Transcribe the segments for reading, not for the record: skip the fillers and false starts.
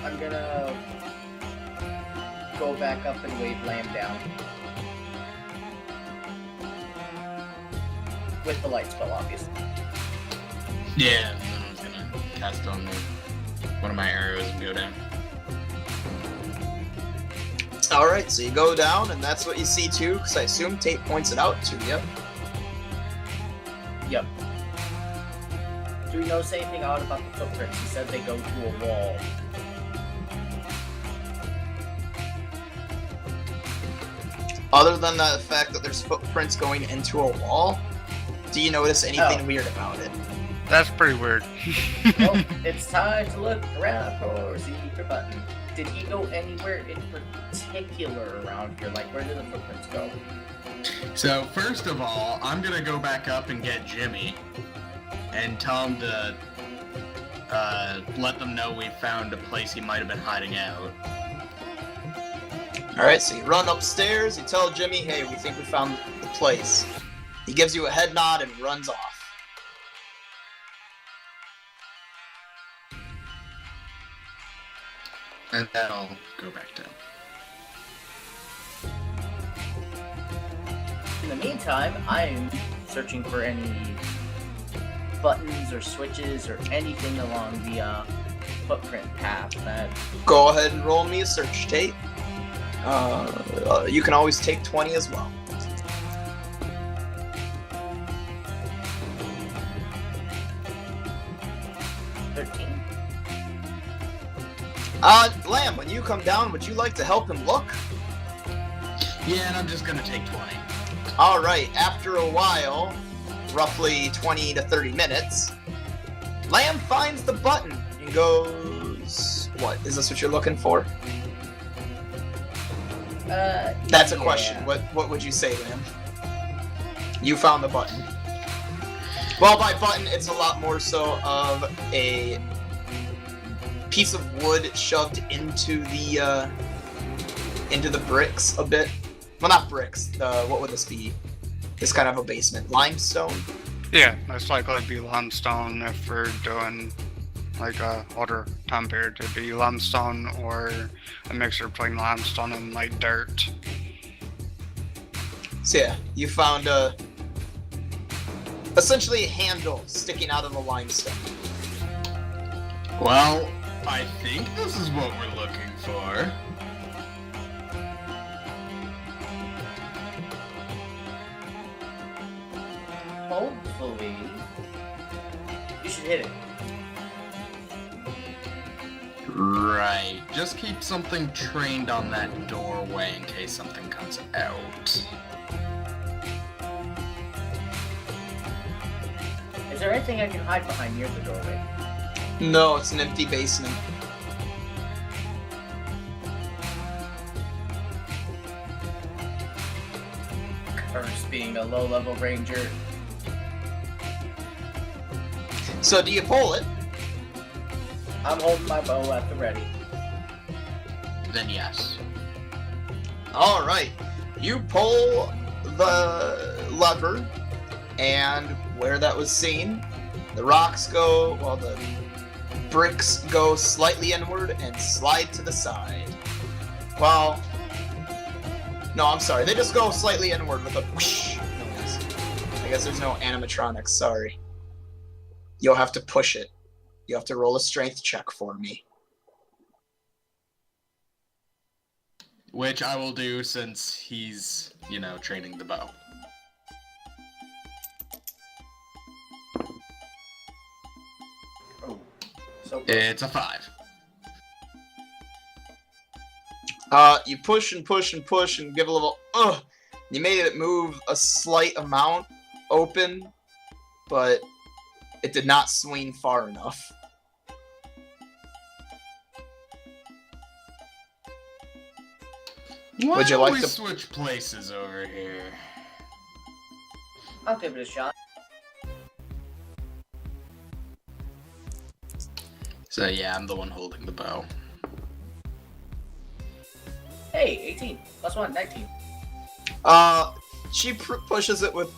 I'm gonna go back up and wave Lamb down. With the light spell, obviously. Yeah, and then I was gonna cast on one of my arrows and go down. Alright, so you go down, and that's what you see too, because I assume Tate points it out to you. Yep. Do we notice anything odd about the footprints? He said they go to a wall. Other than the fact that there's footprints going into a wall, do you notice anything weird about it? That's pretty weird. Well, it's time to look around for a secret button. Did he go anywhere in particular around here? Like, where did the footprints go? So, first of all, I'm gonna go back up and get Jimmy and tell him to let them know we found a place he might have been hiding out. Alright, so you run upstairs, you tell Jimmy, hey, we think we found the place. He gives you a head nod and runs off. And then I'll go back down. In the meantime, I'm searching for any buttons or switches or anything along the footprint path that... Go ahead and roll me a search, Tate. You can always take 20 as well. Lamb, when you come down, would you like to help him look? Yeah, and I'm just gonna take 20. Alright, after a while, roughly 20 to 30 minutes, Lamb finds the button and goes... What? Is this what you're looking for? That's a question. What would you say, Lamb? You found the button. Well, by button, it's a lot more so of a piece of wood shoved into the bricks a bit. Well, not bricks. What would this be? This kind of a basement. Limestone? Yeah, most likely it'd be limestone if we're doing like a older time period. It'd be limestone or a mixture between limestone and like dirt. So yeah, you found essentially a handle sticking out of the limestone. Well, I think this is what we're looking for. Hopefully... You should hit it. Right. Just keep something trained on that doorway in case something comes out. Is there anything I can hide behind near the doorway? No, it's an empty basement. Curse being a low-level ranger. So do you pull it? I'm holding my bow at the ready. Then yes. Alright. You pull the lever, and where that was seen, the rocks go, well, the bricks go slightly inward and slide to the side. Well, no, I'm sorry. They just go slightly inward with a whoosh noise. I guess there's no animatronics, sorry. You'll have to push it. You have to roll a strength check for me. Which I will do since he's, training the bow. Oh, so It's a 5. You push and push and push and give a little You made it move a slight amount open, but it did not swing far enough. Would you like we to switch places over here? I'll give it a shot. So yeah, I'm the one holding the bow. Hey, 18. Plus 1, 19. She pushes it with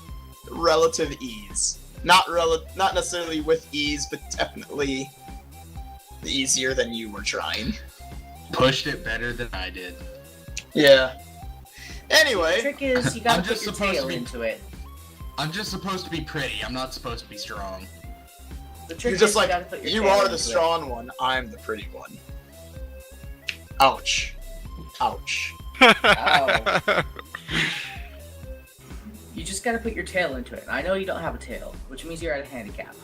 relative ease. Not necessarily with ease, but definitely easier than you were trying. Pushed it better than I did. Yeah. The Anyway, trick is you gotta I'm put just your supposed tail to be- into it. I'm just supposed to be pretty. I'm not supposed to be strong. The trick you're is just you like, gotta put your you tail are into the it. strong one, I'm the pretty one. Ouch. Ouch. Ow. You just gotta put your tail into it. I know you don't have a tail, which means you're at a handicap.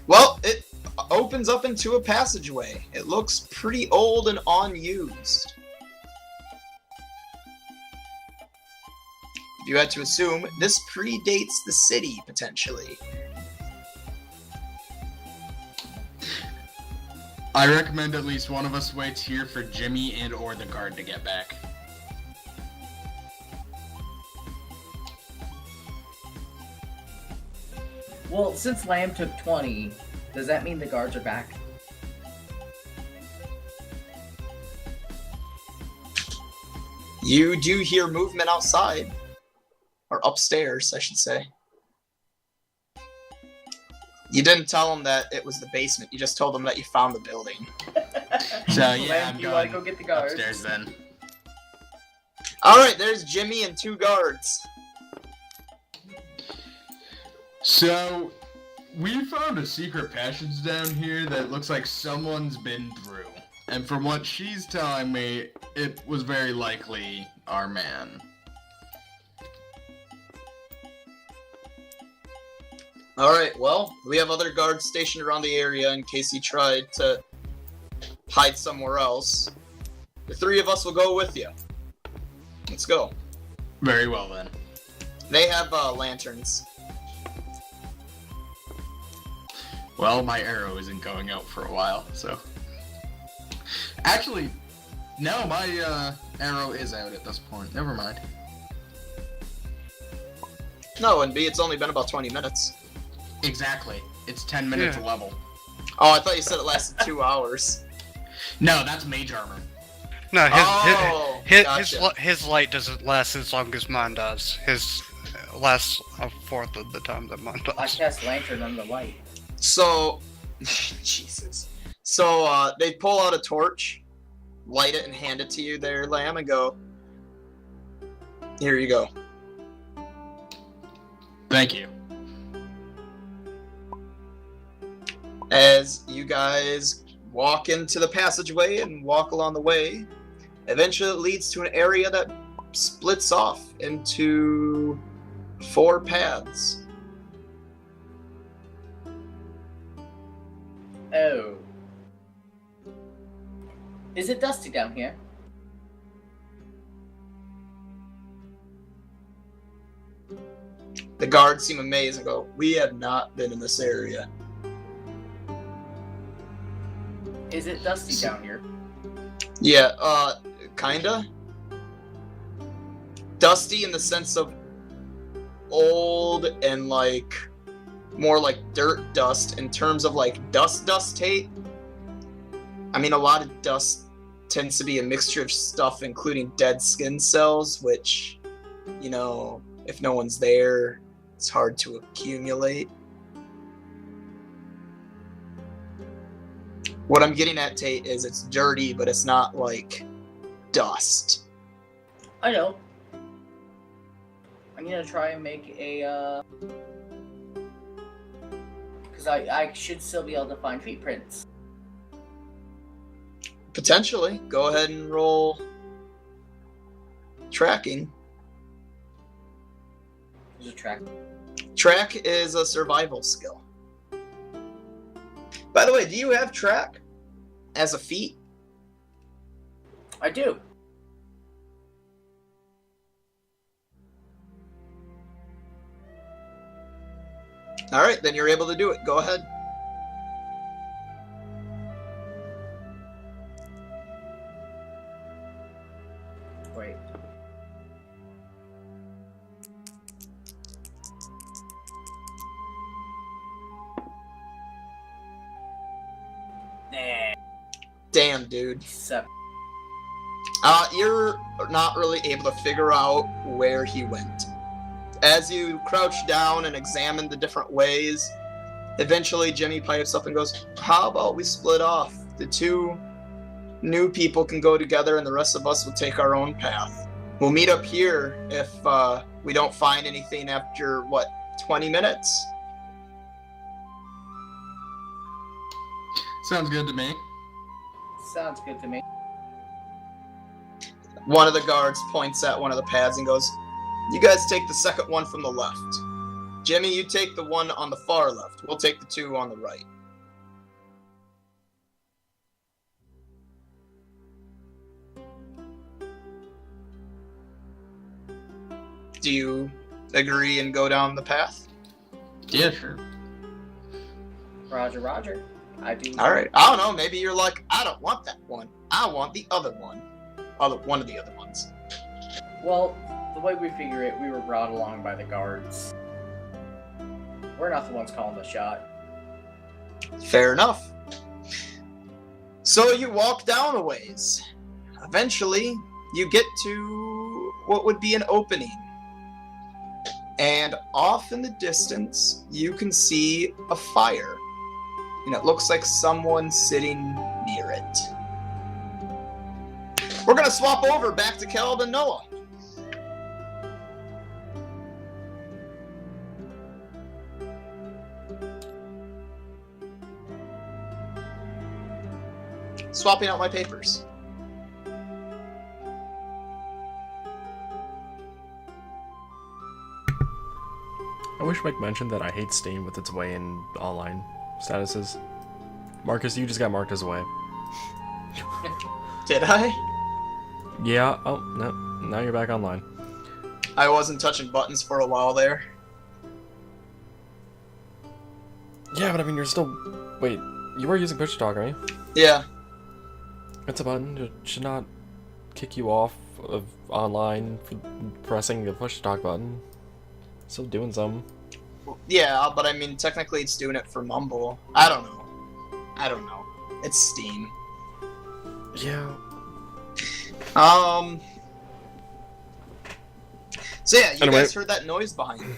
Well, it opens up into a passageway. It looks pretty old and unused. If you had to assume, this predates the city, potentially. I recommend at least one of us waits here for Jimmy and or the guard to get back. Well, since Lamb took 20, does that mean the guards are back? You do hear movement outside. Or upstairs, I should say. You didn't tell them that it was the basement. You just told them that you found the building. So yeah, Lamb, I'm do you wanna going go get the guards? upstairs then. Alright, there's Jimmy and 2 guards. So, we found a secret passage down here that looks like someone's been through. And from what she's telling me, it was very likely our man. Alright, well, we have other guards stationed around the area in case he tried to hide somewhere else. The 3 of us will go with you. Let's go. Very well then. They have lanterns. Well, my arrow isn't going out for a while, so... Actually, no, my arrow is out at this point. Never mind. No, and B, it's only been about 20 minutes. Exactly. It's 10 minutes Yeah. level. Oh, I thought you said it lasted 2 hours. No, that's mage armor. No, Gotcha. his light doesn't last as long as mine does. His lasts a fourth of the time that mine I does. cast lantern on the light. So, Jesus. So, they pull out a torch, light it, and hand it to you there, Lamb, and go, here you go. Thank you. As you guys walk into the passageway and walk along the way, eventually it leads to an area that splits off into 4 paths. Oh. Is it dusty down here? The guards seem amazed and go, we have not been in this area. Is it dusty down here? Yeah, kinda. Dusty in the sense of old and like more like dirt dust in terms of like dust Tate. I mean, a lot of dust tends to be a mixture of stuff, including dead skin cells, which, you know, if no one's there, it's hard to accumulate. What I'm getting at, Tate, is it's dirty, but it's not like dust. I know. I'm gonna try and make a, because I should still be able to find feet prints. Potentially. Go ahead and roll tracking. There's a track. Track is a survival skill. By the way, do you have track as a feat? I do. Alright, then you're able to do it. Go ahead. Wait. Nah. Damn, dude. 7. You're not really able to figure out where he went. As you crouch down and examine the different ways, eventually Jimmy pipes up and goes, how about we split off? The 2 new people can go together, and the rest of us will take our own path. We'll meet up here if we don't find anything after, what, 20 minutes? Sounds good to me. Sounds good to me. One of the guards points at one of the pads and goes, "You guys take the second one from the left. Jimmy, you take the one on the far left. We'll take the two on the right." Do you agree and go down the path? Yeah, sure. Roger, Roger. I do. All right. I don't know. Maybe you're like, I don't want that one. I want the other one. One of the other ones. Well, the way we figure it, we were brought along by the guards. We're not the ones calling the shot. Fair enough. So you walk down a ways. Eventually, you get to what would be an opening. And off in the distance, you can see a fire. And it looks like someone sitting near it. We're gonna swap over back to Caleb and Noah. Swapping out my papers. I wish Mike mentioned that I hate Steam with its way in online statuses. Marcus, you just got marked as away. Did I? Yeah, oh, no, now you're back online. I wasn't touching buttons for a while there. Yeah, but I mean, you're still... Wait, you were using push to talk, aren't you? Yeah. It's a button. It should not kick you off of online for pressing the push to talk button. Still doing something. Yeah, but I mean, technically it's doing it for Mumble. I don't know. It's Steam. Yeah. So yeah, you Anyway. guys heard that noise behind you.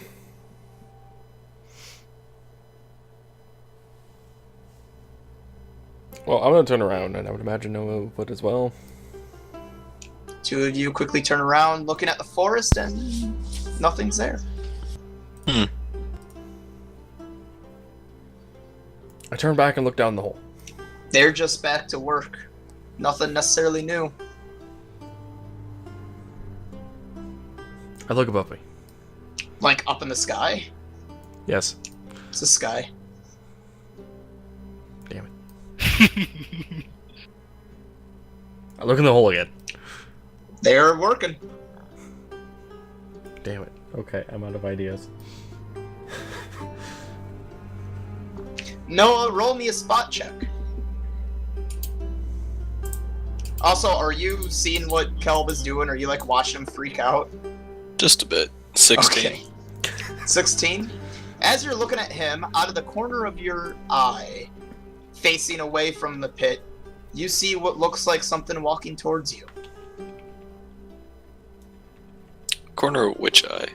Well, I'm gonna turn around, and I would imagine Noah would as well. Two of you quickly turn around, looking at the forest, and nothing's there. I turn back and look down the hole. They're just back to work. Nothing necessarily new. I look above me. Like up in the sky? Yes. It's the sky. Damn it. I look in the hole again. They're working. Damn it. Okay, I'm out of ideas. Noah, roll me a spot check. Also, are you seeing what Kelb is doing? Are you like watching him freak out? Just a bit. 16. Okay. 16? As you're looking at him, out of the corner of your eye, facing away from the pit, you see what looks like something walking towards you. Corner of which eye?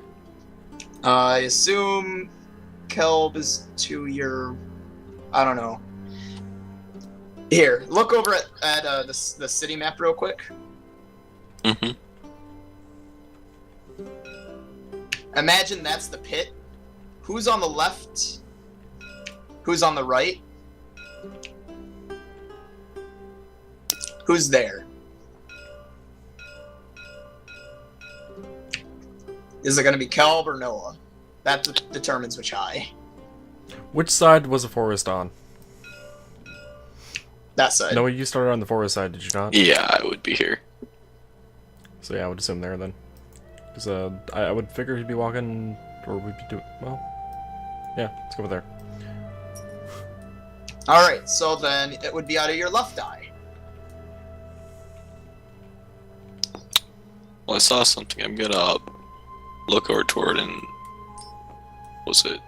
I assume Kelb is to your... I don't know. Here, look over at the city map real quick. Mm-hmm. Imagine that's the pit. Who's on the left? Who's on the right? Who's there? Is it going to be Kelb or Noah? That determines which eye. Which side was the forest on? That side. Noah, you started on the forest side, did you not? Yeah, I would be here. So yeah, I would assume there then. Because I would figure he'd be walking, or we'd be doing, well, yeah, let's go over there. Alright, so then it would be out of your left eye. Well, I saw something. I'm gonna look over toward and... Was it?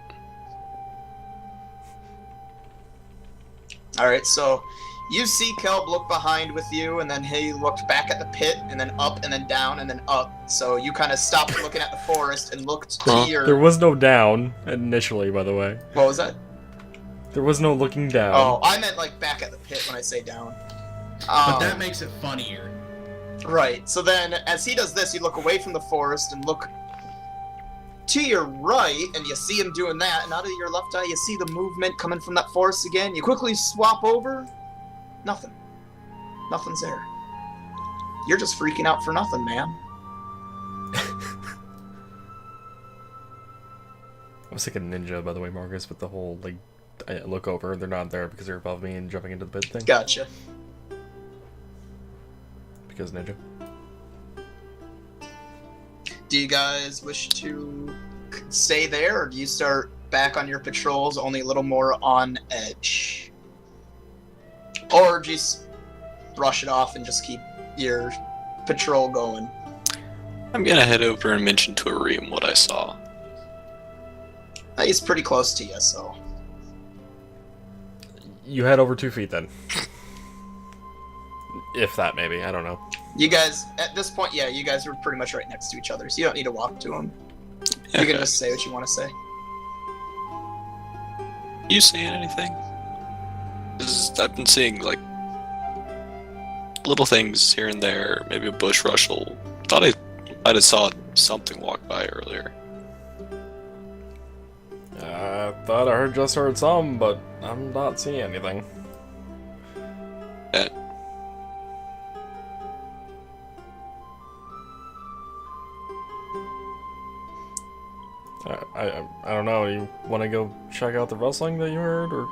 Alright, so you see Kelb look behind with you, and then he looked back at the pit, and then up, and then down, and then up. So you kind of stopped looking at the forest and looked to your... There was no down initially, by the way. What was that? There was no looking down. Oh, I meant like back at the pit when I say down. But that makes it funnier. Right. So then, as he does this, you look away from the forest and look to your right, and you see him doing that. And out of your left eye, you see the movement coming from that forest again. You quickly swap over. Nothing. Nothing's there. You're just freaking out for nothing, man. I was thinking ninja, by the way, Marcus, with the whole, like, I look over, they're not there because they're above me and jumping into the pit thing. Gotcha. Because ninja. Do you guys wish to stay there, or do you start back on your patrols, only a little more on edge? Or just brush it off and just keep your patrol going? I'm gonna head over and mention to Areem what I saw. He's pretty close to you, so... You head over 2 feet then. If that, maybe. I don't know. You guys, at this point, yeah, you guys are pretty much right next to each other, so you don't need to walk to him. You can just say what you want to say. You seeing anything? I've been seeing, like, little things here and there, maybe a bush rustle. Thought I might have saw something walk by earlier. I thought I just heard some, but I'm not seeing anything. Yeah. I don't know. You want to go check out the rustling that you heard, or?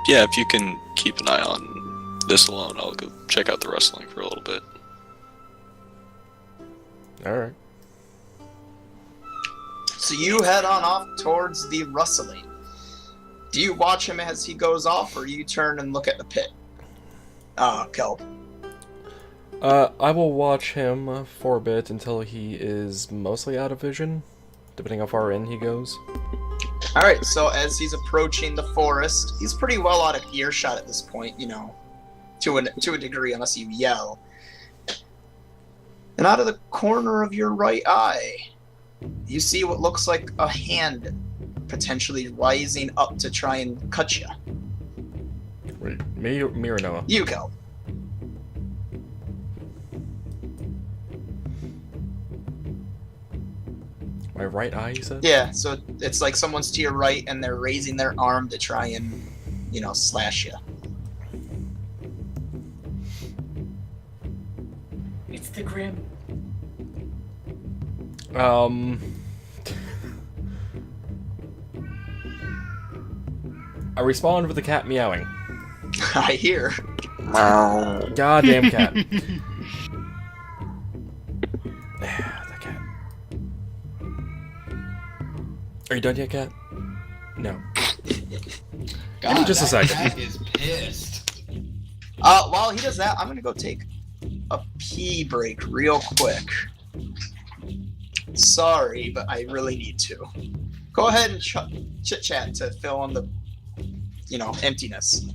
Yeah, if you can keep an eye on this alone, I'll go check out the rustling for a little bit. Alright. So you head on off towards the rustling. Do you watch him as he goes off, or you turn and look at the pit? Kelp. I will watch him for a bit until he is mostly out of vision, depending how far in he goes. Alright, so as he's approaching the forest, he's pretty well out of earshot at this point, you know, to a degree, unless you yell. And out of the corner of your right eye, you see what looks like a hand potentially rising up to try and cut you. Wait, me or Noah? You go. My right eye, you said? Yeah, so it's like someone's to your right and they're raising their arm to try and, you know, slash you. It's the Grim. I respond with the cat meowing. I hear. Goddamn cat. That cat. Are you done yet, cat? No. God, me just a that second. cat is pissed. While he does that, I'm gonna go take a pee break real quick. Sorry, but I really need to. Go ahead and chit-chat to fill in the, you know, emptiness.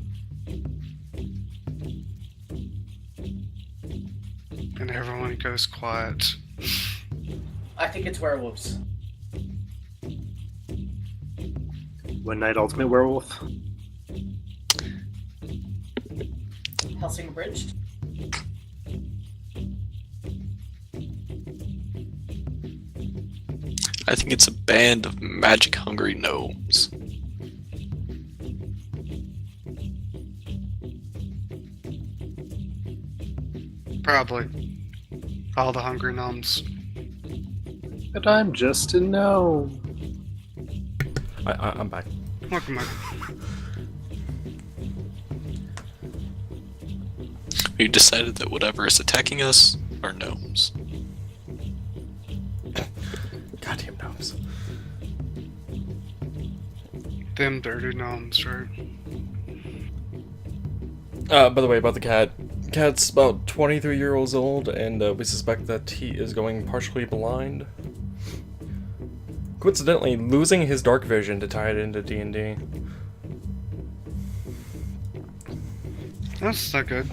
And everyone goes quiet. I think it's werewolves. One Night Ultimate Werewolf. Helsing Bridged. I think it's a band of magic-hungry gnomes. Probably. All the hungry gnomes. But I'm just a gnome. I'm back. Welcome back. We decided that whatever is attacking us are gnomes. Goddamn gnomes. Them dirty gnomes, right? By the way, about the cat. Cat's about 23 years old, and we suspect that he is going partially blind. Coincidentally, losing his dark vision to tie it into D&D. That's not good.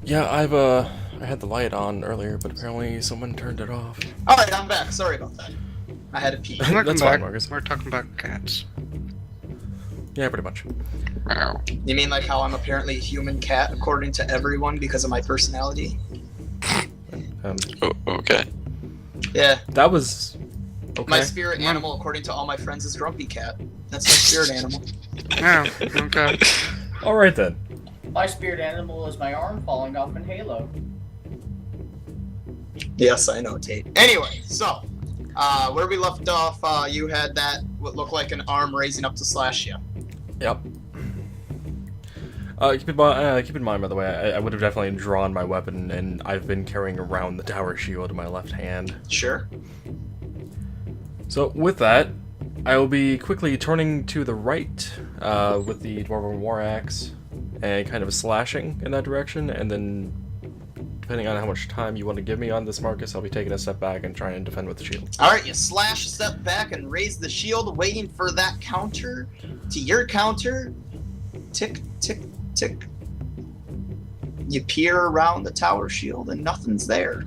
Yeah, I had the light on earlier, but apparently someone turned it off. Alright, I'm back. Sorry about that. I had to pee. Welcome That's back. fine, Marcus. We're talking about cats. Yeah, pretty much. Meow. You mean like how I'm apparently a human cat according to everyone because of my personality? Oh, okay. Yeah. That was okay. My spirit animal, according to all my friends, is Grumpy Cat. That's my spirit animal. Yeah, okay. All right then. My spirit animal is my arm falling off in Halo. Yes, I know, Tate. Anyway, so where we left off, you had that what looked like an arm raising up to slash you. Yep. Keep in mind, by the way, I would have definitely drawn my weapon, and I've been carrying around the tower shield in my left hand. Sure. So with that, I will be quickly turning to the right with the Dwarven War Axe and kind of slashing in that direction, and then depending on how much time you want to give me on this, Marcus, I'll be taking a step back and trying to defend with the shield. Alright, you slash, step back, and raise the shield, waiting for that counter to your counter. Tick, tick, tick. You peer around the tower shield, and nothing's there.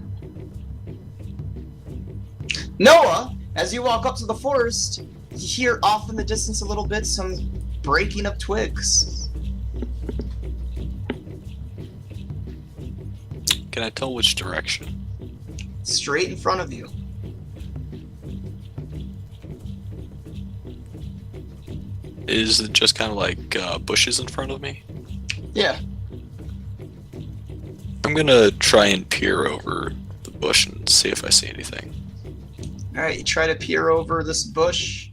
Noah, as you walk up to the forest, you hear off in the distance a little bit some breaking of twigs. Can I tell which direction? Straight in front of you. Is it just kind of like bushes in front of me? Yeah. I'm gonna try and peer over the bush and see if I see anything. Alright, you try to peer over this bush,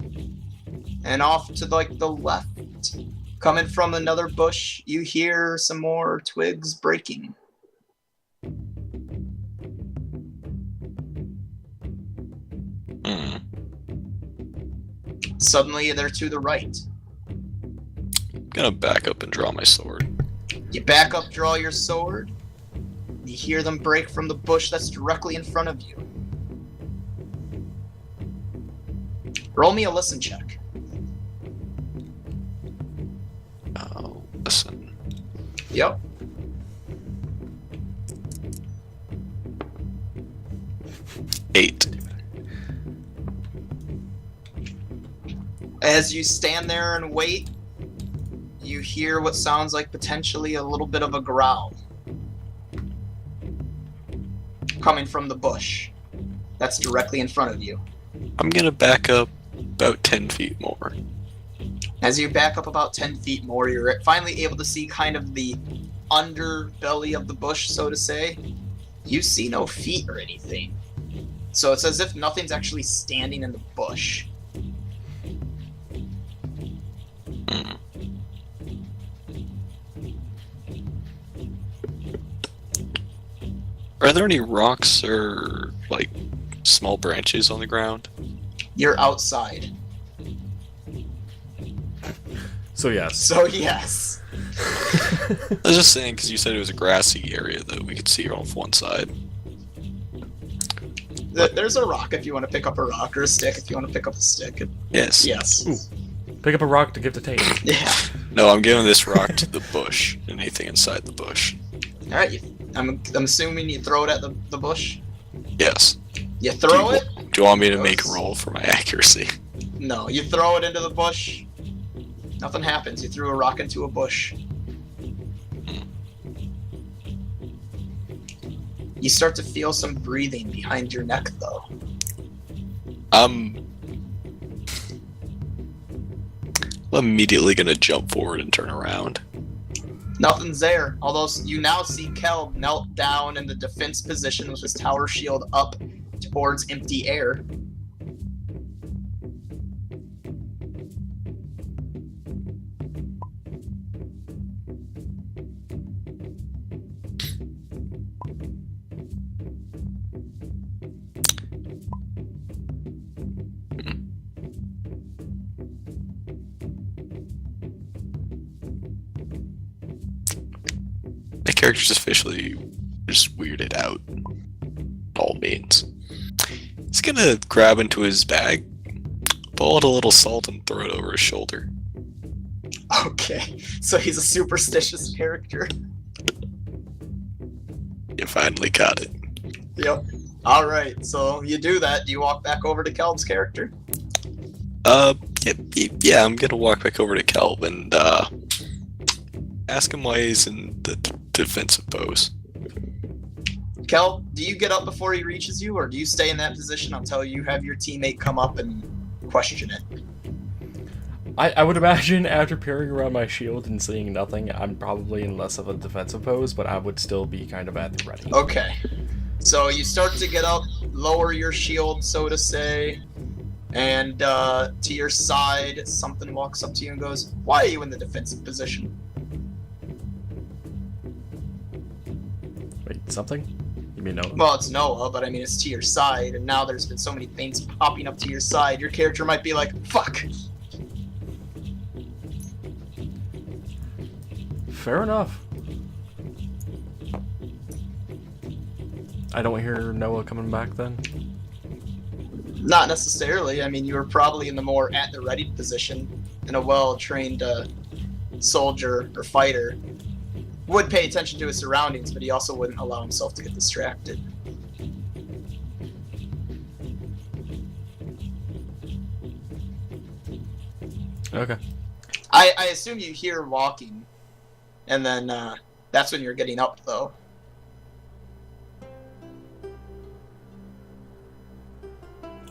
and off to like the left, coming from another bush, you hear some more twigs breaking. Hmm. Suddenly, they're to the right. I'm gonna back up and draw my sword. You back up, draw your sword. You hear them break from the bush that's directly in front of you. Roll me a listen check. Oh, listen. Yep. Eight. As you stand there and wait, you hear what sounds like potentially a little bit of a growl coming from the bush that's directly in front of you. I'm gonna back up about 10 feet more. As you back up about 10 feet more, you're finally able to see kind of the underbelly of the bush, so to say. You see no feet or anything. So it's as if nothing's actually standing in the bush. Hmm. Are there any rocks or, like, small branches on the ground? You're outside. So yes. So yes. I was just saying, because you said it was a grassy area that we could see off one side. There's a rock if you want to pick up a rock, or a stick if you want to pick up a stick. Yes. Yes. Ooh. Pick up a rock to give to Tate. Yeah. No, I'm giving this rock to the bush. Anything inside the bush. Alright, I'm assuming you throw it at the bush? Yes. You throw it? Do you want me to make a roll for my accuracy? No, you throw it into the bush. Nothing happens. You threw a rock into a bush. You start to feel some breathing behind your neck, though. I'm immediately gonna jump forward and turn around. Nothing's there. Although you now see Kel knelt down in the defense position with his tower shield up towards empty air. My character's officially just weirded out. All means. He's gonna grab into his bag, pull out a little salt, and throw it over his shoulder. Okay, so he's a superstitious character. You finally got it. Yep. Alright, so you do that. Do you walk back over to Kelb's character? Yeah, I'm gonna walk back over to Kelb and ask him why he's in the defensive pose. Kel, do you get up before he reaches you, or do you stay in that position until you have your teammate come up and question it? I would imagine after peering around my shield and seeing nothing, I'm probably in less of a defensive pose, but I would still be kind of at the ready. Okay. So you start to get up, lower your shield, so to say, and to your side, something walks up to you and goes, "Why are you in the defensive position?" Wait, something? You mean no? Well, it's Noah, but I mean, it's to your side, and now there's been so many things popping up to your side, your character might be like, "Fuck." Fair enough. I don't hear Noah coming back then. Not necessarily. I mean, you were probably in the more at the ready position, and a well-trained soldier or fighter would pay attention to his surroundings, but he also wouldn't allow himself to get distracted. Okay. I assume you hear walking, and then that's when you're getting up, though.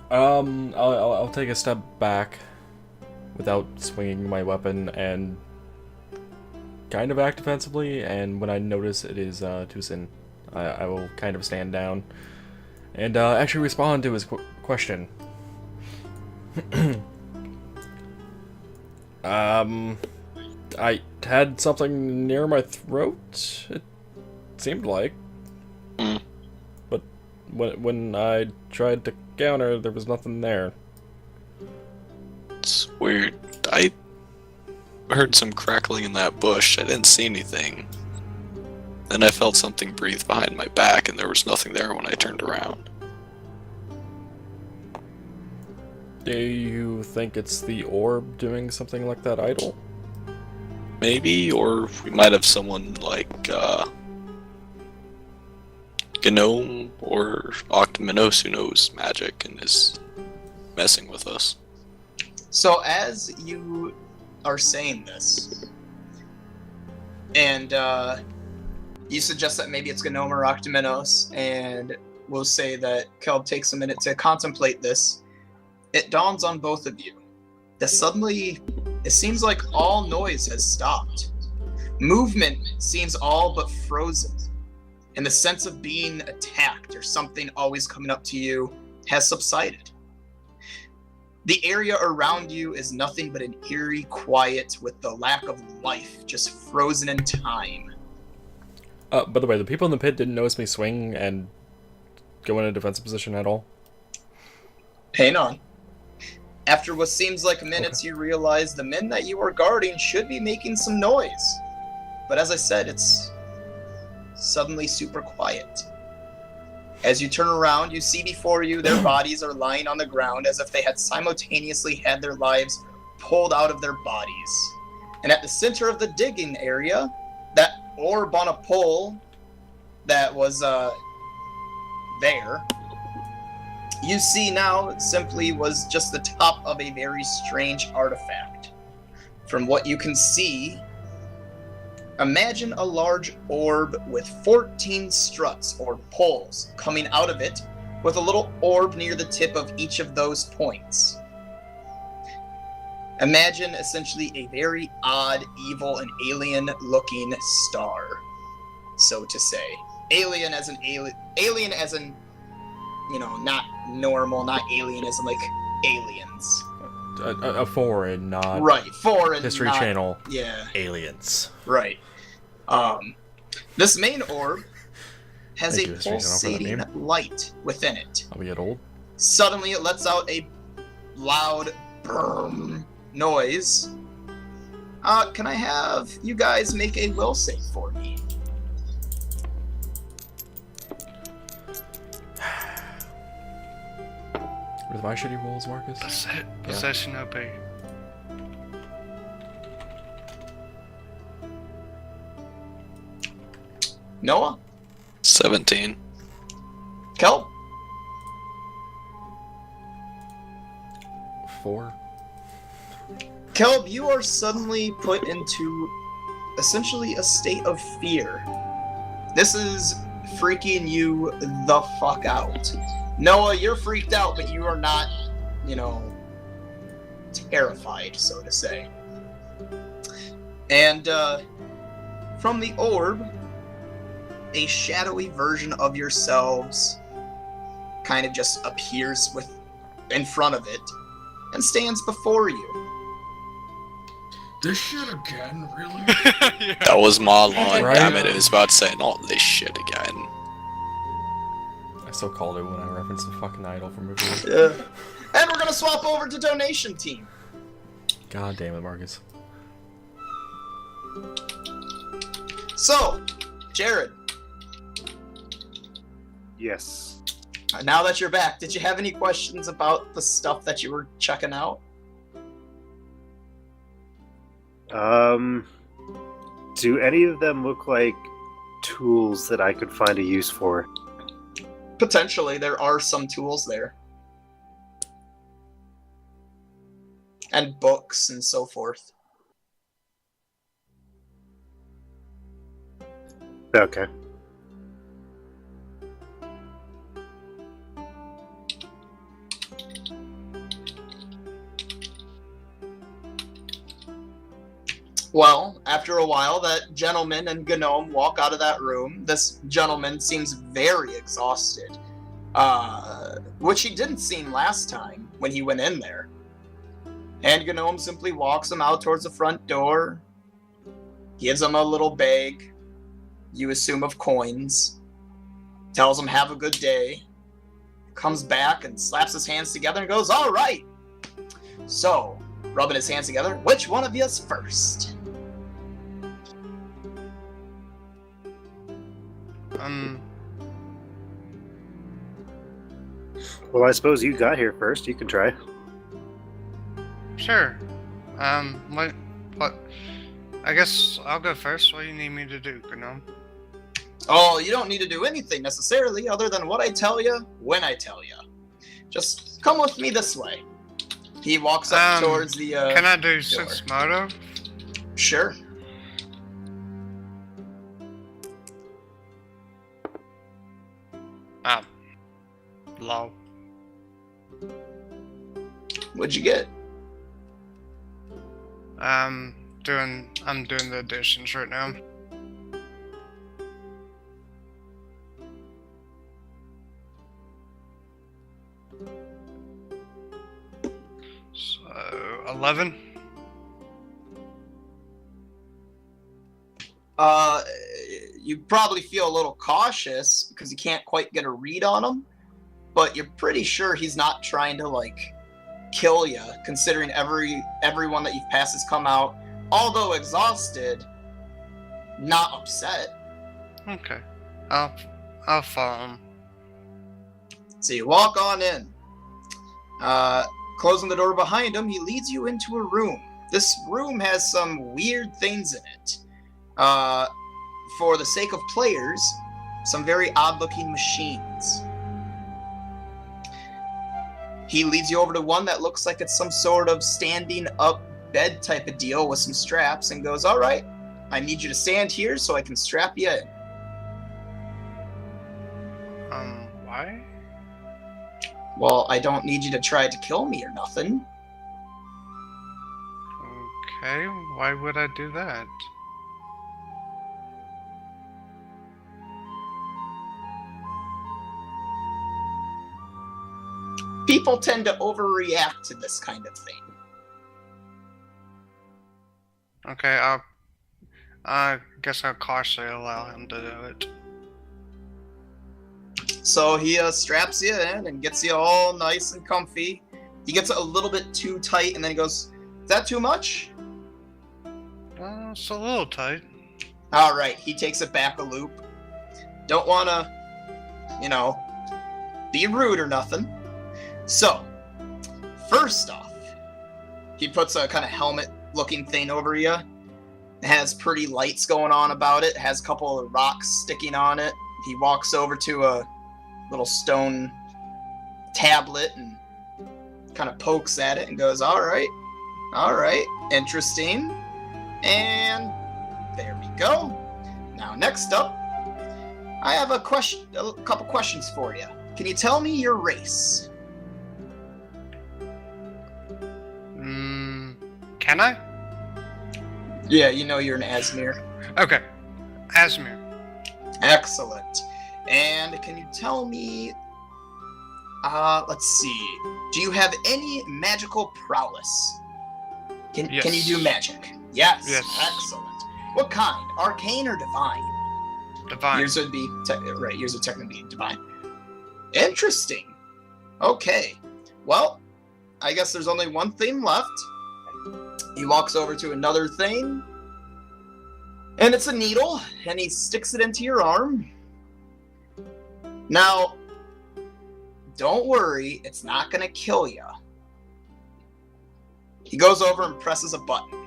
I'll take a step back without swinging my weapon and kind of act defensively, and when I notice it is Tucson, I will kind of stand down and actually respond to his question. I had something near my throat, it seemed like. Mm. But when I tried to counter, there was nothing there. It's weird. I heard some crackling in that bush. I didn't see anything. Then I felt something breathe behind my back, and there was nothing there when I turned around. Do you think it's the orb doing something like that idol? Maybe, or we might have someone like Gnome or Octominos who knows magic and is messing with us. So as you are saying this, and you suggest that maybe it's Gnome or Octominos, and we'll say that Kelb takes a minute to contemplate this, it dawns on both of you that suddenly it seems like all noise has stopped. Movement seems all but frozen, and the sense of being attacked or something always coming up to you has subsided. The area around you is nothing but an eerie quiet with the lack of life just frozen in time. By the way, the people in the pit didn't notice me swing and go in a defensive position at all? Hang on. After what seems like minutes, You realize the men that you are guarding should be making some noise. But as I said, it's suddenly super quiet. As you turn around, you see before you their bodies are lying on the ground as if they had simultaneously had their lives pulled out of their bodies. And at the center of the digging area, that orb on a pole that was there, you see now simply was just the top of a very strange artifact. From what you can see, imagine a large orb with 14 struts or poles coming out of it, with a little orb near the tip of each of those points. Imagine essentially a very odd, evil, and alien-looking star, so to say. Alien as in, you know, not normal, not alien as in, like, aliens. A foreign, not Right, foreign. History not, Channel. Yeah. Aliens. Right. This main orb has Thank a you, History Channel, for that pulsating name. light within it. I'll get old. Suddenly, it lets out a loud brrrm noise. Can I have you guys make a will save for me? With my shitty rolls, Marcus? Possession OP. Noah? 17. Kel? 4. Kelb, you are suddenly put into essentially a state of fear. This is freaking you the fuck out. Noah, you're freaked out, but you are not, terrified, so to say. And from the orb, a shadowy version of yourselves kind of just appears in front of it and stands before you. This shit again, really? Yeah. That was my line, Right. damn it. I was about to say, not this shit again. I still called it when I referenced the fucking idol from movie. Yeah. And we're gonna swap over to donation team. God damn it, Marcus. So, Jared, Yes. now that you're back, did you have any questions about the stuff that you were checking out? Do any of them look like tools that I could find a use for? Potentially, there are some tools there. And books and so forth. Okay. Well, after a while, that gentleman and Gnome walk out of that room. This gentleman seems very exhausted, which he didn't seem last time when he went in there. And Gnome simply walks him out towards the front door, gives him a little bag, you assume of coins, tells him have a good day, comes back and slaps his hands together and goes, "All right." So, rubbing his hands together, which one of you is first? Well, I suppose you got here first. You can try. Sure. What? I guess I'll go first. What do you need me to do, Gnome? Oh, you don't need to do anything necessarily other than what I tell you when I tell you. Just come with me this way. He walks up towards the Can I do Sense Moto? Sure. Low. What'd you get? I'm doing the additions right now. So 11. You probably feel a little cautious because you can't quite get a read on him, but you're pretty sure he's not trying to kill you, considering everyone that you've passed has come out, although exhausted, not upset. Okay. I'll follow him. So you walk on in. Closing the door behind him, he leads you into a room. This room has some weird things in it. For the sake of players, some very odd-looking machines. He leads you over to one that looks like it's some sort of standing-up bed type of deal with some straps and goes, "All right, I need you to stand here so I can strap you in." Why? Well, I don't need you to try to kill me or nothing. Okay, why would I do that? People tend to overreact to this kind of thing. Okay, I guess I'll cautiously allow him to do it. So he straps you in and gets you all nice and comfy. He gets it a little bit too tight, and then he goes, "Is that too much?" It's a little tight. All right, he takes it back a loop. Don't want to, be rude or nothing. So, first off, he puts a kind of helmet-looking thing over you. It has pretty lights going on about it. It has a couple of rocks sticking on it. He walks over to a little stone tablet and kind of pokes at it and goes, "All right, Alright, interesting. And there we go. Now, next up, I have a couple questions for you. Can you tell me your race? Can I? Yeah, you know you're an Asmir. Okay. Asmir. Excellent. And can you tell me, let's see, do you have any magical prowess? Can you do magic? Yes. Excellent. What kind? Arcane or divine? Divine. Yours would be, yours would technically be divine. Interesting. Okay. Well, I guess there's only one thing left. He walks over to another thing, and it's a needle, and he sticks it into your arm. Now, don't worry, it's not gonna kill you. He goes over and presses a button.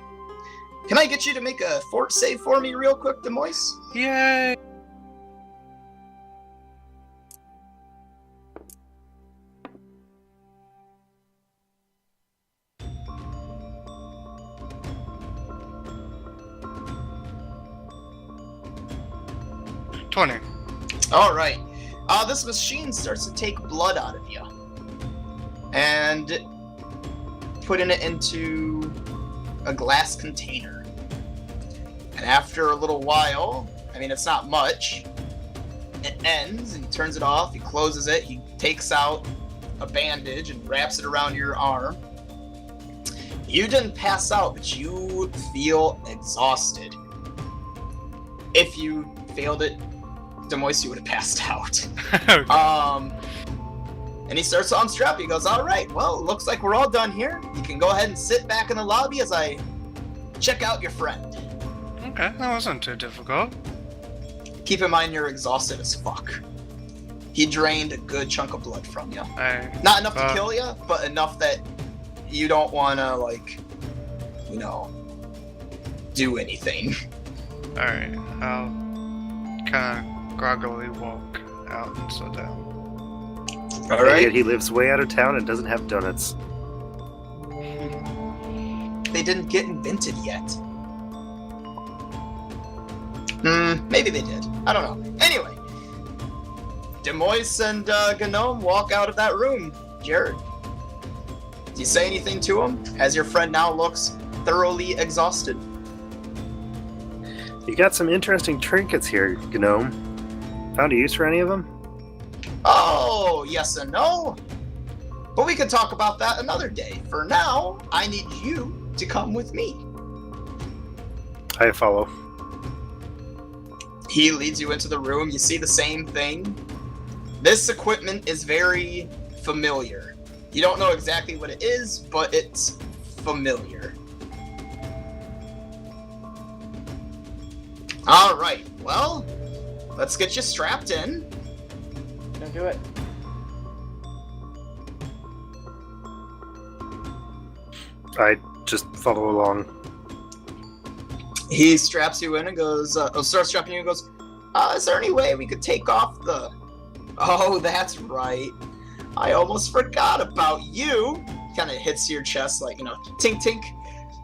Can I get you to make a fort save for me real quick, Demois? Yay! All right. This machine starts to take blood out of you and putting it into a glass container. And after a little while, I mean, it's not much, it ends, and he turns it off, he closes it, he takes out a bandage and wraps it around your arm. You didn't pass out, but you feel exhausted. If you failed it, Demois, you would have passed out. And he starts to unstrap. He goes, all right, well, it looks like we're all done here. You can go ahead and sit back in the lobby as I check out your friend. Okay, that wasn't too difficult. Keep in mind you're exhausted as fuck. He drained a good chunk of blood from you. Not enough to kill you, but enough that you don't want to, like, you know, do anything. Alright, I'll kind of groggily walk out and sit down. All right. Yet he lives way out of town and doesn't have donuts. They didn't get invented yet. Maybe they did. I don't know. Anyway, Demois and Gnome walk out of that room. Jared, do you say anything to him as your friend now looks thoroughly exhausted? You got some interesting trinkets here, Gnome. Found a use for any of them? Oh, yes and no. But we can talk about that another day. For now, I need you to come with me. I follow. He leads you into the room. You see the same thing. This equipment is very familiar. You don't know exactly what it is, but it's familiar. All right, well, let's get you strapped in. Don't do it. I just follow along. He straps you in and goes, starts strapping you and goes, is there any way we could take off the... Oh, that's right. I almost forgot about you. Kind of hits your chest like, you know, tink tink.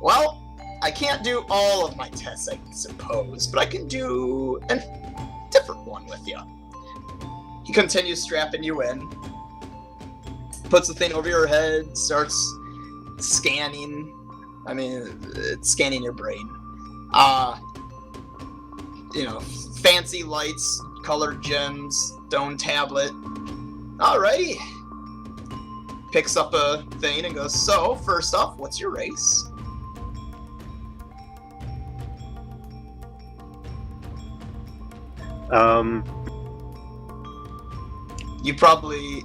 Well, I can't do all of my tests, I suppose, but I can do a different one with you. He continues strapping you in, puts the thing over your head, starts scanning. I mean, it's scanning your brain. You know, fancy lights, colored gems, stone tablet. Alrighty. Picks up a thing and goes, so, first off, what's your race? You probably...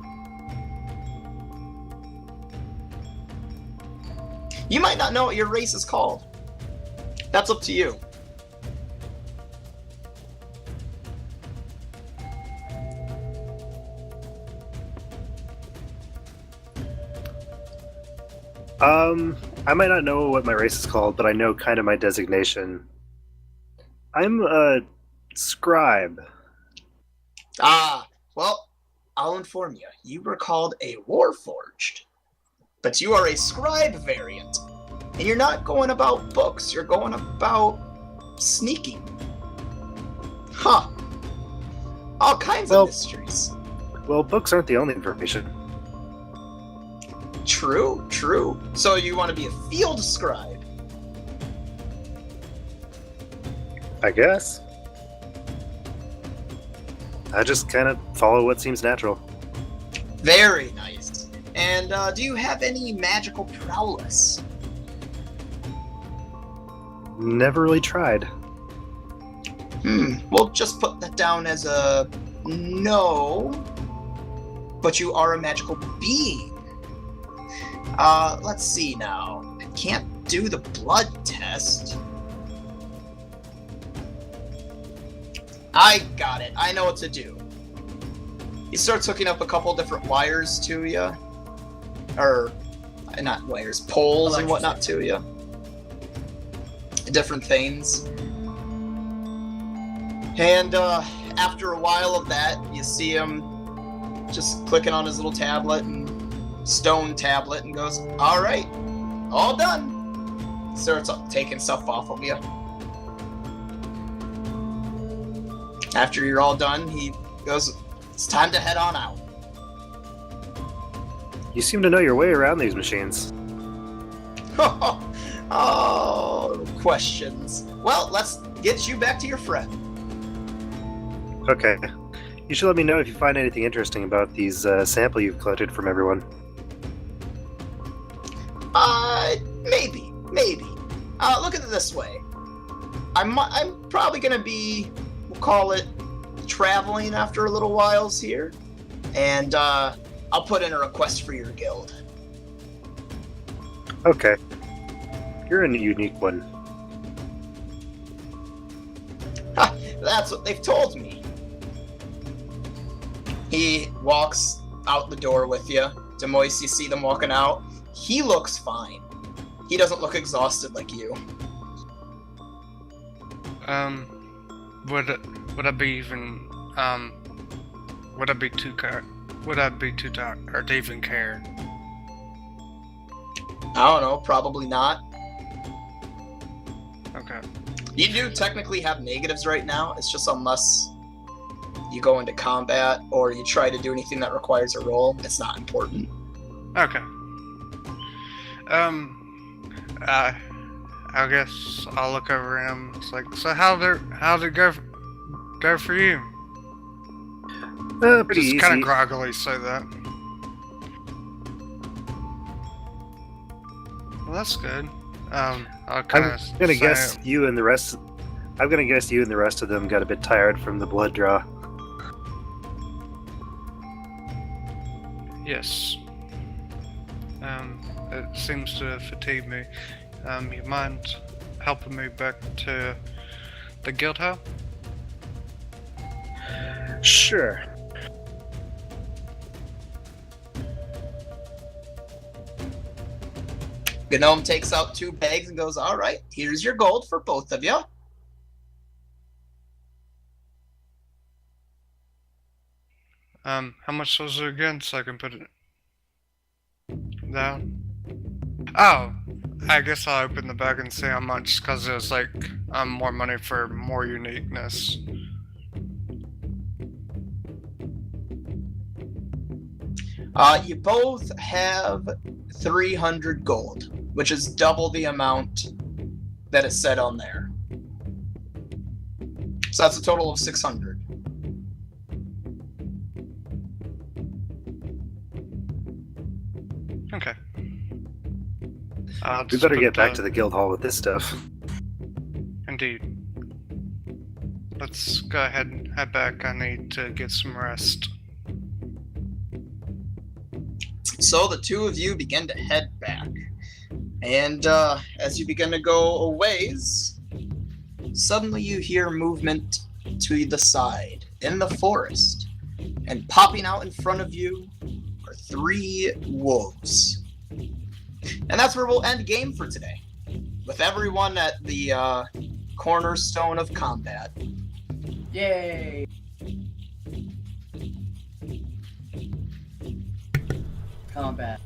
You might not know what your race is called. That's up to you. I might not know what my race is called, but I know kind of my designation. I'm a scribe. Well, I'll inform you. You were called a Warforged, but you are a scribe variant. And you're not going about books, you're going about sneaking. Huh. All kinds of mysteries. Well, books aren't the only information. True, true. So you want to be a field scribe? I guess. I just kind of follow what seems natural. Very nice. And do you have any magical prowess? Never really tried. We'll just put that down as a no. But you are a magical being. Let's see now. I can't do the blood test. I got it. I know what to do. He starts hooking up a couple different wires to you. Or, not wires, poles and whatnot to you. Different things. And after a while of that, you see him just clicking on his little tablet and stone tablet and goes, all right, all done. Starts taking stuff off of you. After you're all done, he goes, it's time to head on out. You seem to know your way around these machines. Oh, questions. Well, let's get you back to your friend. Okay. You should let me know if you find anything interesting about these sample you've collected from everyone. Maybe. Look at it this way. I'm probably gonna be, we'll call it, traveling after a little whiles here, and I'll put in a request for your guild. Okay. You're a unique one. Ha! That's what they've told me. He walks out the door with you. Demois, you see them walking out. He looks fine. He doesn't look exhausted like you. Would I be even, would I be too tired or to even care? I don't know, probably not. Okay. You do technically have negatives right now, it's just unless you go into combat or you try to do anything that requires a roll, it's not important. Okay. I guess I'll look over him. It's like, so how'd it go for you? Pretty Just easy. kind of groggily say that. Well, that's good. I'll kind of. I'm gonna guess you and the rest. I'm gonna guess you and the rest of them got a bit tired from the blood draw. Yes. It seems to fatigue me. You mind helping me back to the guild hall? Sure. Gnome takes out 2 bags and goes, all right, here's your gold for both of you. How much was it again so I can put it down? Oh, I guess I'll open the bag and see how much, because it was like more money for more uniqueness. You both have 300 gold, which is double the amount that is said on there. So that's a total of 600. Okay. We better get back to the guild hall with this stuff. Indeed. Let's go ahead and head back. I need to get some rest. So the two of you begin to head back. And as you begin to go a ways, suddenly you hear movement to the side in the forest. And popping out in front of you are 3 wolves. And that's where we'll end game for today. With everyone at the cornerstone of combat. Yay! Combat.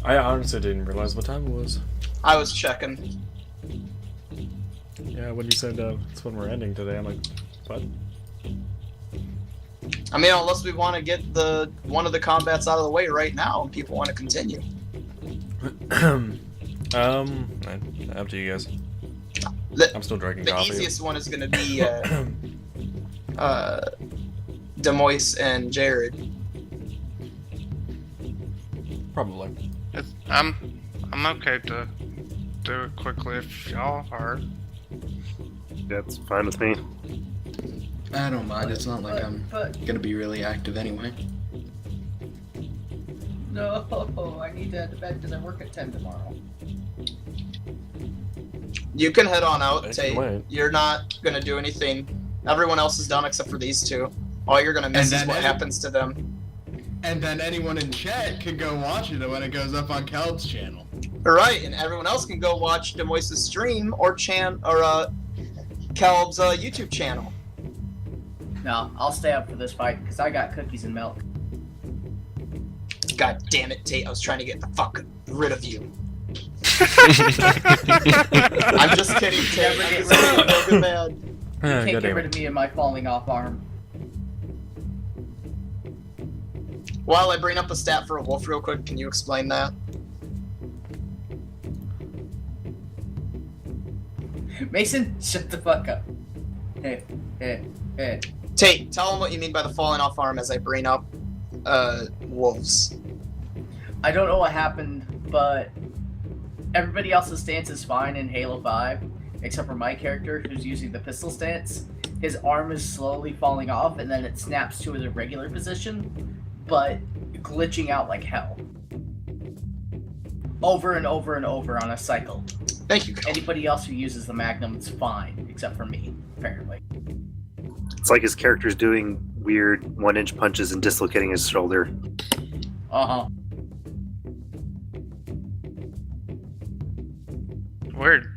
I honestly didn't realize what time it was. I was checking. Yeah, when you said it's when we're ending today, I'm like, what? I mean, unless we want to get one of the combats out of the way right now and people want to continue. Up to you guys. The, I'm still drinking the coffee. easiest one is going to be Demois and Jared. Probably. I'm okay to do it quickly if y'all are. That's fine with me. I don't mind. It's not like I'm But gonna be really active anyway. no, I need to head to bed because I work at 10 tomorrow. You can head on out, I can Tate. wait. You're not going to do anything. Everyone else is done except for these two. All you're going to miss And is then what any- happens to them. And then anyone in chat can go watch it when it goes up on Kelb's channel. Right, and everyone else can go watch Demois' stream or Caleb's YouTube channel. No, I'll stay up for this fight because I got cookies and milk. God damn it, Tate, I was trying to get the fuck rid of you. I'm just kidding, Tate. I'm just kidding. Don't get mad. You Ah, can't God get damn rid it. of me and my falling off arm. While I bring up a stat for a wolf real quick, can you explain that? Mason, shut the fuck up. Hey, hey, hey. Tate, tell him what you mean by the falling off arm as I bring up wolves. I don't know what happened, but everybody else's stance is fine in Halo 5, except for my character who's using the pistol stance. His arm is slowly falling off, and then it snaps to the regular position, but glitching out like hell. Over and over and over on a cycle. Thank you, Cole. Anybody else who uses the Magnum is fine, except for me, apparently. It's like his character's doing weird 1-inch punches and dislocating his shoulder. Uh-huh. Weird.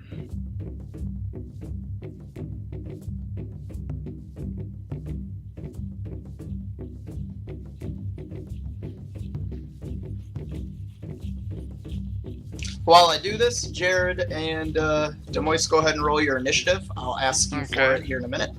While I do this, Jared and Demois, go ahead and roll your initiative. I'll ask you for Okay. it here in a minute.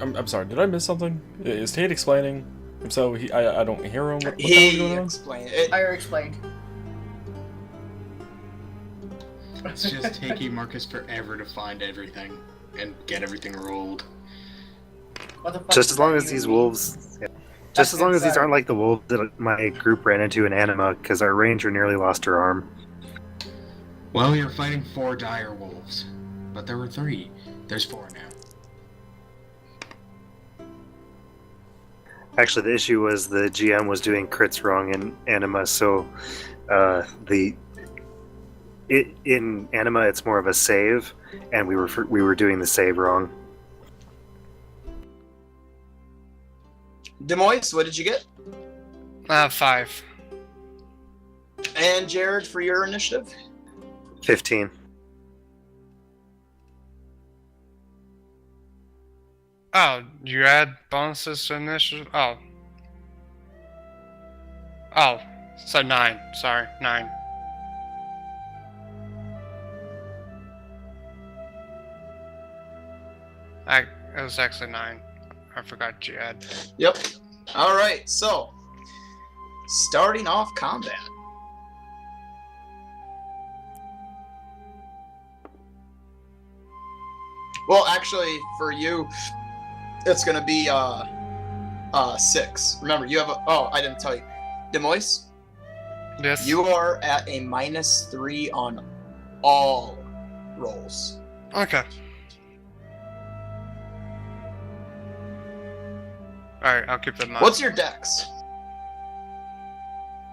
I'm sorry, did I miss something? Is Tate explaining? If so, I don't hear him. What the hell's He going on? explained it. I already explained. It's just taking Marcus forever to find everything and get everything rolled. What the fuck Just does as long that as even these mean? wolves, just as long as these aren't like the wolves that my group ran into in Anima, because our ranger nearly lost her arm. Well, you're fighting 4 dire wolves, but there were 3. There's 4 now. Actually, the issue was the GM was doing crits wrong in Anima, so in Anima it's more of a save, and we were doing the save wrong. Demois, what did you get? 5. And Jared, for your initiative? 15. Oh, you add bonuses to initiative? Oh. Oh, so 9. Sorry, 9. It was actually 9. I forgot you had. Yep. All right. So, starting off combat. Well, actually, for you, it's gonna be 6. Remember, you have a. Oh, I didn't tell you, Demois. Yes. You are at a -3 on all rolls. Okay. Alright, I'll keep that in mind. What's your dex?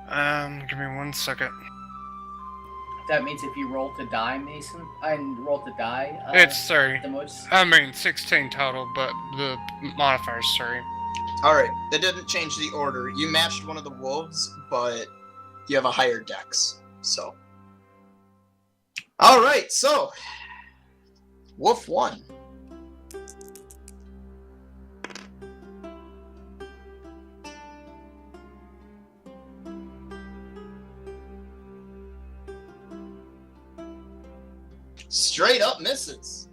Give me 1 second. That means if you roll to die, Mason, and roll to die, It's 30. the most. I mean, 16 total, but the modifier's 30. All right, that didn't change the order. You matched one of the wolves, but you have a higher dex. So, all right. So, Wolf 1. Straight up misses.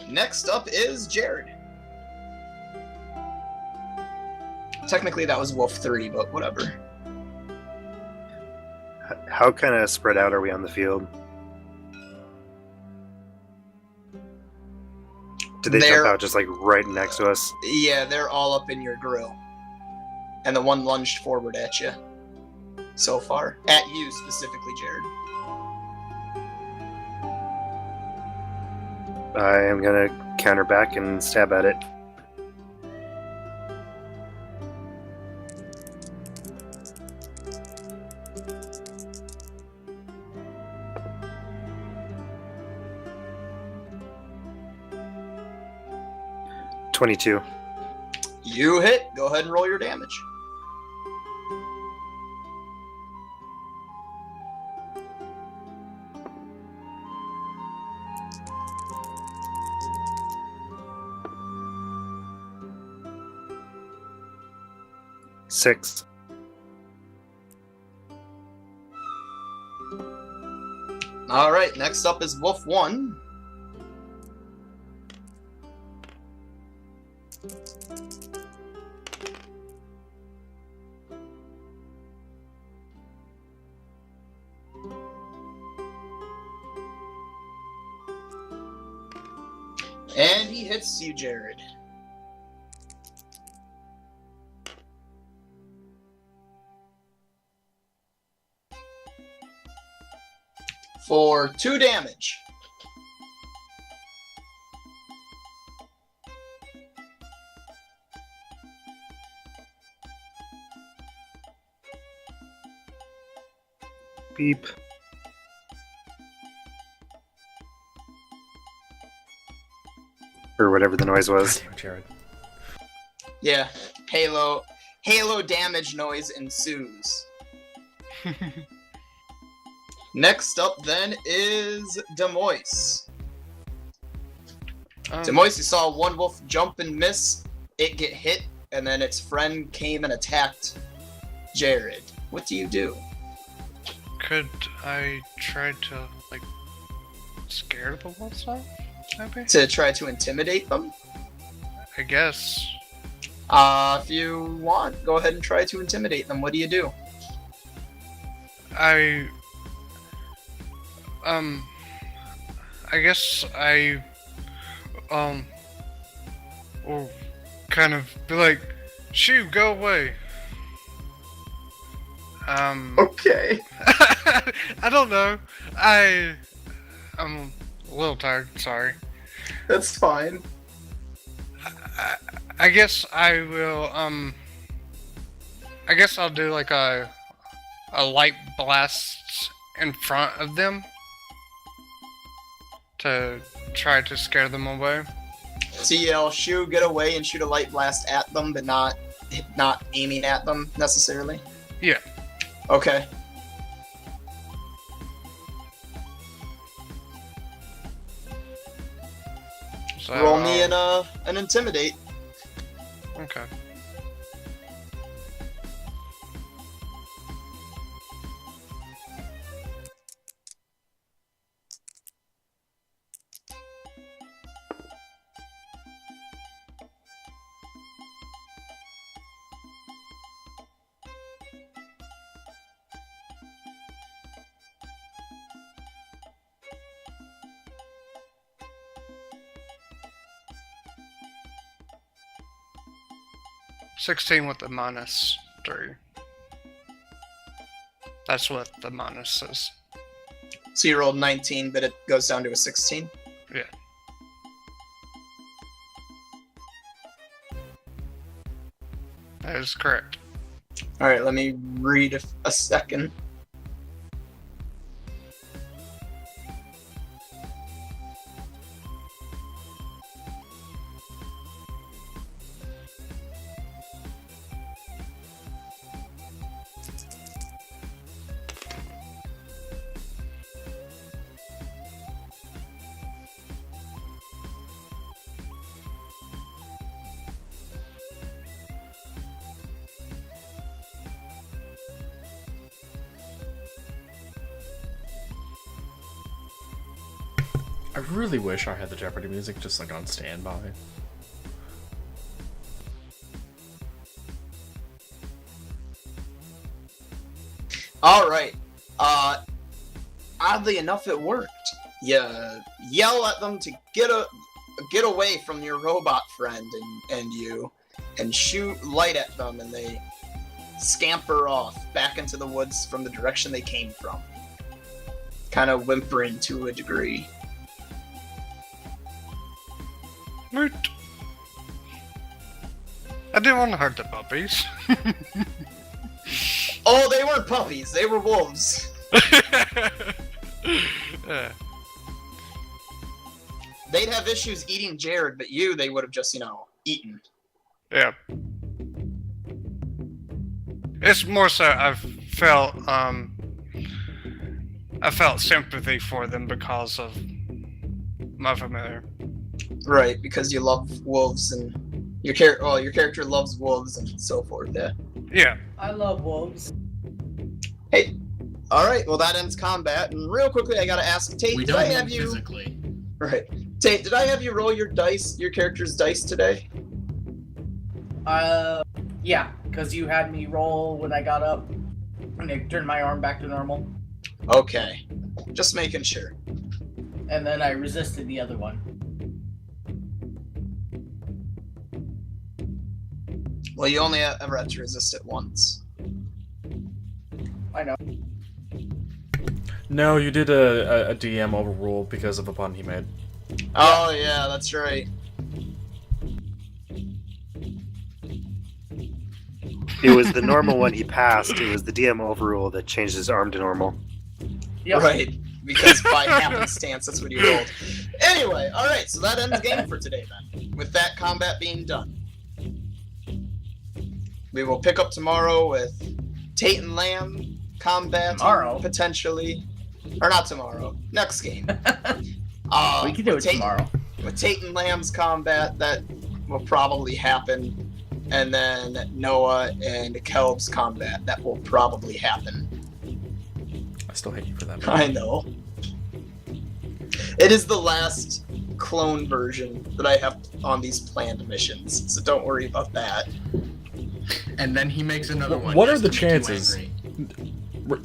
Next up is Jared. Technically, that was Wolf 3, but whatever. How kind of spread out are we on the field? Did they They're- jump out just like right next to us? Yeah, they're all up in your grill. And the one lunged forward at you. So far. At you specifically, Jared. I am gonna counter back and stab at it. $22. You hit. Go ahead and roll your damage. $6. All right, next up is Wolf 1. And he hits you, Jared. For 2 damage. Beep. Or whatever the noise was. Damn it, Jared. Yeah, Halo damage noise ensues. Next up then is Demois. Demois, you saw one wolf jump and miss, it get hit, and then its friend came and attacked Jared. What do you do? Could I try to, like, scare the wolves off, maybe? To try to intimidate them? I guess. If you want, go ahead and try to intimidate them. What do you do? I guess I, will kind of be like, shoo, go away. Okay. I don't know. I'm a little tired, sorry. That's fine. I guess I will, I guess I'll do like a light blast in front of them to try to scare them away. So you yell, shoo, get away, and shoot a light blast at them, but not aiming at them necessarily? Yeah. Okay. So Roll me an intimidate. Okay. $16 with the -3. That's what the minus is. So you rolled 19, but it goes down to a 16? Yeah. That is correct. Alright, let me read a second. I really wish I had the Jeopardy music just like on standby. Alright. Oddly enough, it worked. You yell at them to get away from your robot friend and you, and shoot light at them, and they scamper off back into the woods from the direction they came from. Kind of whimpering to a degree. Right. I didn't want to hurt the puppies. Oh, they weren't puppies, they were wolves. Yeah. They'd have issues eating Jared, but you, they would have just, eaten. Yeah. It's more so I felt sympathy for them because of my familiar. Right, because you love wolves and your character loves wolves and so forth, yeah. Yeah. I love wolves. Hey, alright, well that ends combat, and real quickly I gotta ask, Tate, We did don't I have mean you... physically. Right. Tate, did I have you roll your character's dice today? Yeah, because you had me roll when I got up and I turned my arm back to normal, Okay. Just making sure. and then I resisted the other one. Well, you only ever had to resist it once. I know. No, you did a DM overrule because of a pun he made. Oh, yeah, that's right. It was the normal one he passed. It was the DM overrule that changed his arm to normal. Yep. Right, because by happenstance, that's what you rolled. Anyway, alright, so that ends game for today then. With that combat being done. We will pick up tomorrow with Tate and Lamb combat. Tomorrow? Potentially. Or not tomorrow. Next game. We can do it tomorrow. With Tate and Lamb's combat, that will probably happen. And then Noah and Kelb's combat, that will probably happen. I still hate you for that. I know. It is the last clone version that I have on these planned missions, so don't worry about that. And then he makes another one. What are just the to make you chances? I angry.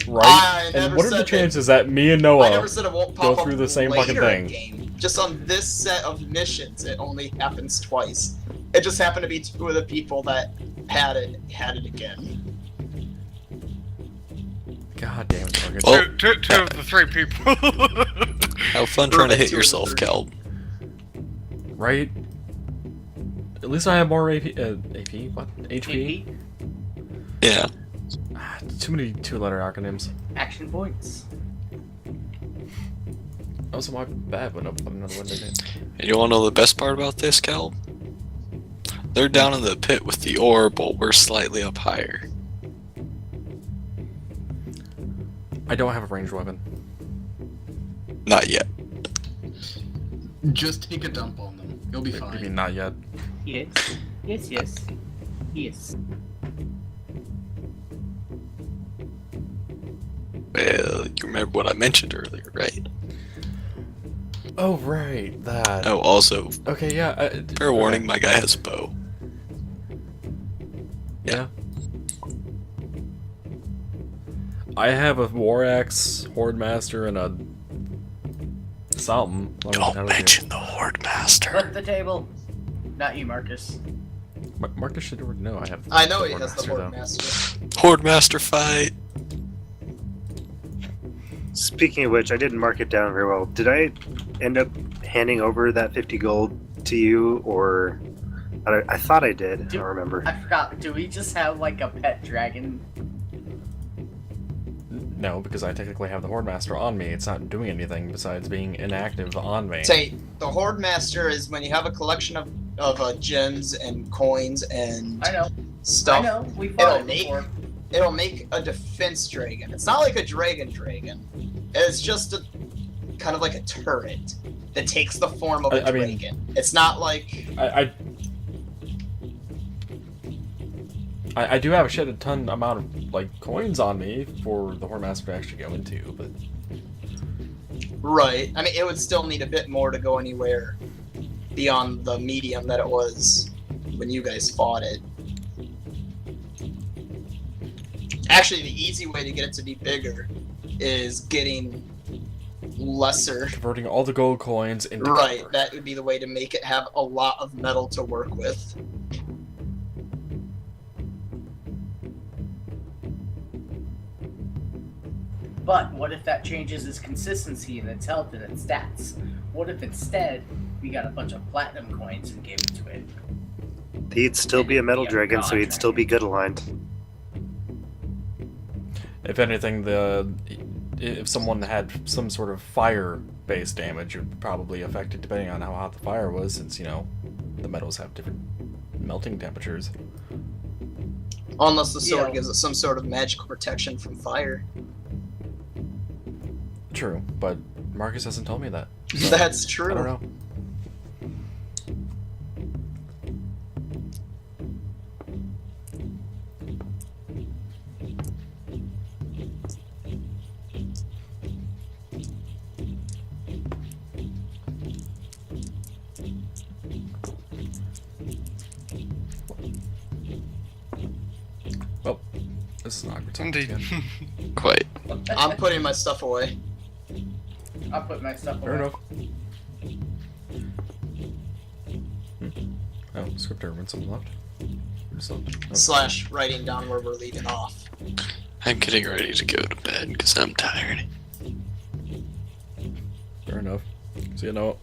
Right? never And what are the said chances that me and I Noah never said it won't pop go up through the same fucking later in thing? game. Just on this set of missions, it only happens twice. It just happened to be two of the people that had it again. God damn it, Morgan. Well- Two of the three people. Have fun trying to hit Two of the yourself, three. Cal. Right? At least I have more AP. AP? What? HP? AP, Yeah. Ah, too many two-letter acronyms. action points. Also, my bad went up another window game. And you wanna know the best part about this, Cal? They're down in the pit with the ore, but we're slightly up higher. I don't have a ranged weapon. Not yet. Just take a dump on them. You'll be Maybe fine. not yet. Yes. Yes, yes. Yes. Well, you remember what I mentioned earlier, right? Oh, right, that. Oh, also, Okay, yeah. fair warning, my guy has a bow. Yeah. I have a war axe, horde master, and a something. Don't mention the Horde Master. Flip the table. Not you, Marcus. Marcus should already know I have. I know the he Horde has the Master, Horde though. Master. Horde Master fight. Speaking of which, I didn't mark it down very well. Did I end up handing over that 50 gold to you, or I thought I did. I don't remember. I forgot. Do we just have like a pet dragon? No, because I technically have the horde master on me. It's not doing anything besides being inactive on me. Say, the Horde Master is when you have a collection of gems and coins and I know. stuff. I know. We fought it It'll make before. it'll make a defense dragon. It's not like a dragon. It's just a kind of like a turret that takes the form of a I mean- dragon. It's not like I do have a shit ton amount of like coins on me for the horde master to actually go into, but right. I mean, it would still need a bit more to go anywhere beyond the medium that it was when you guys fought it. Actually, the easy way to get it to be bigger is getting lesser. converting all the gold coins into Right, copper. that would be the way to make it have a lot of metal to work with. But what if that changes its consistency and its health and its stats? What if instead we got a bunch of platinum coins and gave it to it? He'd still be a metal Yeah, dragon, so he'd still be good aligned. If anything, if someone had some sort of fire-based damage, it would probably affect it depending on how hot the fire was, since, you know, the metals have different melting temperatures. Unless the sword Yeah. gives it some sort of magical protection from fire. True, but Marcus hasn't told me that. That's true. I don't know. Well, this is an awkward time. Indeed. Quite. I'm putting my stuff away. I'll put my stuff Fair away. enough. Oh, scripter, when something left. Slash writing down where we're leaving off. I'm getting ready to go to bed because I'm tired. Fair enough. So, you know,